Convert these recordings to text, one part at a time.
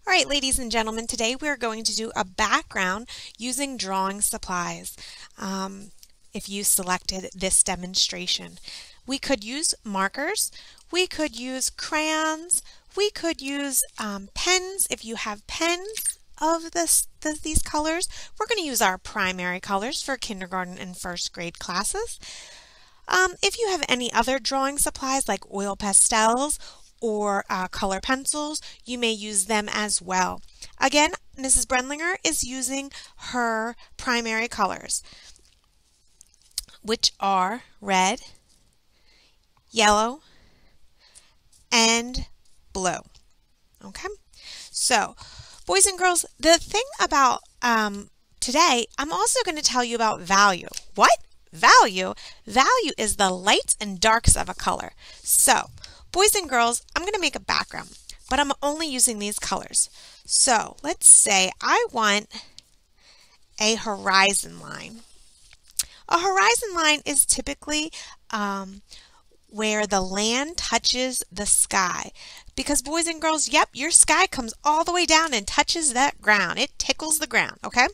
All right, ladies and gentlemen, today we're going to do a background using drawing supplies. If you selected this demonstration, we could use markers, we could use crayons, we could use pens. If you have pens of these colors, we're going to use our primary colors for kindergarten and first grade classes. If you have any other drawing supplies like oil pastels or color pencils, you may use them as well. Again, Mrs. Brenlinger is using her primary colors, which are red, yellow, and blue. Okay, so boys and girls, the thing about today, I'm also going to tell you about value. What? Value? Value is the lights and darks of a color. So, boys and girls, I'm going to make a background, but I'm only using these colors. So, let's say I want a horizon line. A horizon line is typically where the land touches the sky. Because boys and girls, yep, your sky comes all the way down and touches that ground. It tickles the ground, okay?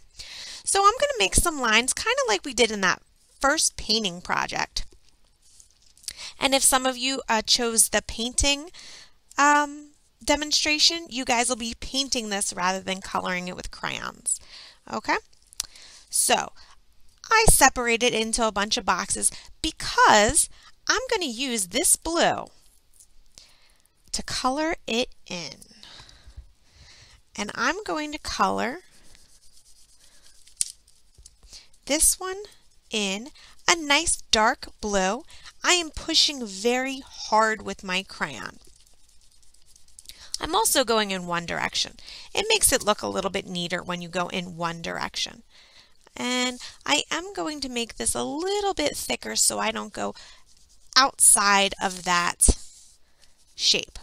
So I'm going to make some lines kind of like we did in that first painting project. And if some of you chose the painting demonstration, you guys will be painting this rather than coloring it with crayons. Okay? So, I separated into a bunch of boxes because I'm going to use this blue to color it in. And I'm going to color this one in a nice dark blue. I am pushing very hard with my crayon. I'm also going in one direction. It makes it look a little bit neater when you go in one direction. And I am going to make this a little bit thicker so I don't go outside of that shape.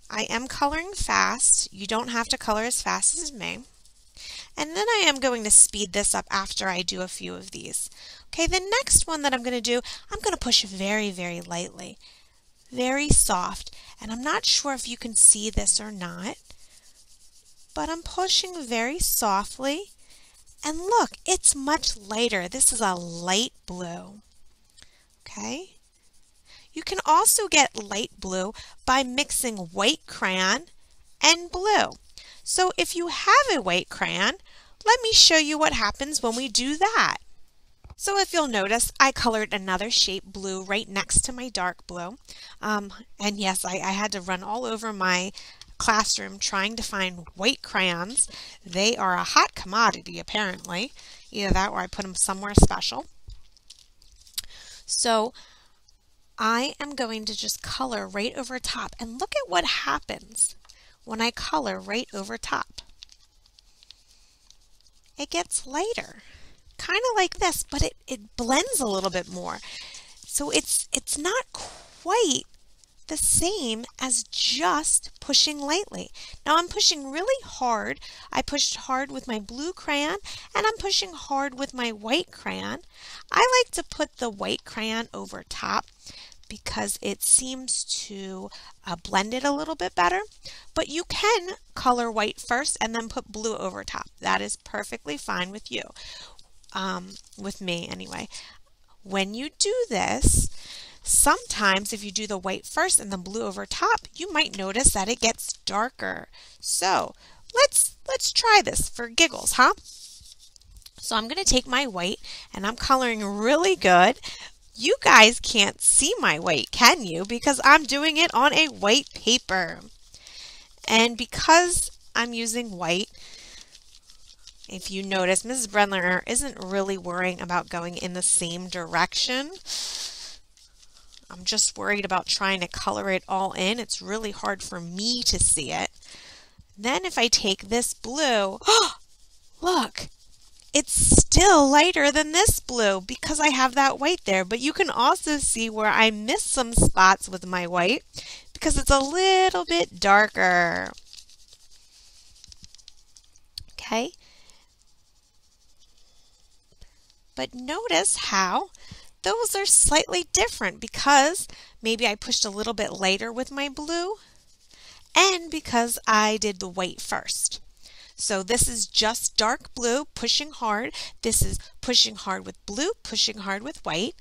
I am coloring fast. You don't have to color as fast as me. And then I am going to speed this up after I do a few of these. Okay, the next one that I'm going to do, I'm going to push very, very lightly. Very soft. And I'm not sure if you can see this or not, but I'm pushing very softly. And look, it's much lighter. This is a light blue. Okay? You can also get light blue by mixing white crayon and blue. So if you have a white crayon, let me show you what happens when we do that. So if you'll notice, I colored another shape blue right next to my dark blue. And yes, I had to run all over my classroom trying to find white crayons. They are a hot commodity apparently. Either that or I put them somewhere special. So I am going to just color right over top, and look at what happens when I color right over top. It gets lighter, kind of like this, but it blends a little bit more. So it's not quite the same as just pushing lightly. Now I'm pushing really hard. I pushed hard with my blue crayon, and I'm pushing hard with my white crayon. I like to put the white crayon over top because it seems to blend it a little bit better. But you can color white first and then put blue over top. That is perfectly fine with you. With me anyway. When you do this, sometimes if you do the white first and then blue over top, you might notice that it gets darker. So let's try this for giggles, huh? So I'm going to take my white and I'm coloring really good. You guys can't see my white, can you? Because I'm doing it on a white paper. And because I'm using white, if you notice, Mrs. Brenlinger isn't really worrying about going in the same direction. I'm just worried about trying to color it all in. It's really hard for me to see it. Then if I take this blue, look, it's still lighter than this blue because I have that white there. But you can also see where I missed some spots with my white because it's a little bit darker. Okay? But notice how those are slightly different because maybe I pushed a little bit lighter with my blue and because I did the white first. So this is just dark blue, pushing hard. This is pushing hard with blue, pushing hard with white.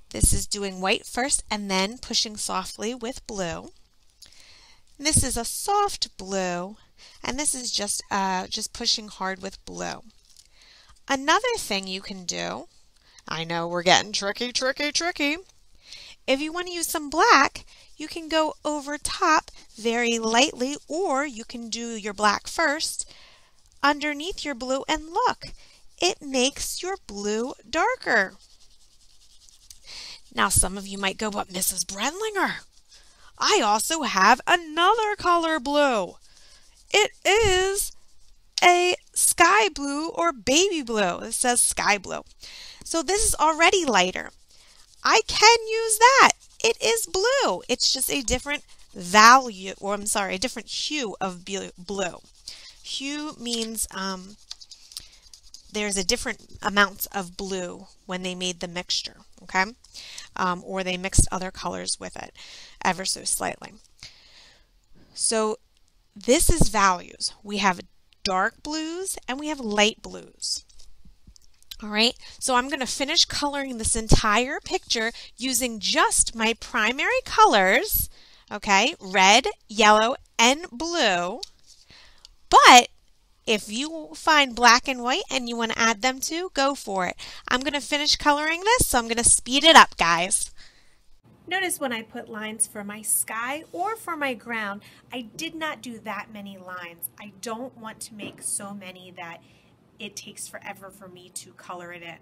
This is doing white first and then pushing softly with blue. This is a soft blue, and this is just pushing hard with blue. Another thing you can do, I know we're getting tricky. If you want to use some black, you can go over top very lightly, or you can do your black first underneath your blue, and look, it makes your blue darker. Now some of you might go, but Mrs. Brenlinger, I also have another color blue. It is a sky blue or baby blue. It says sky blue. So this is already lighter. I can use that. It is blue. It's just a different value, or I'm sorry, a different hue of blue. Hue means there's a different amounts of blue when they made the mixture, okay? Or they mixed other colors with it ever so slightly. So this is values. We have dark blues and we have light blues. All right, so I'm going to finish coloring this entire picture using just my primary colors, okay, red, yellow, and blue. But if you find black and white and you want to add them too, go for it. I'm going to finish coloring this, so I'm going to speed it up, guys. Notice when I put lines for my sky or for my ground, I did not do that many lines. I don't want to make so many that it takes forever for me to color it in.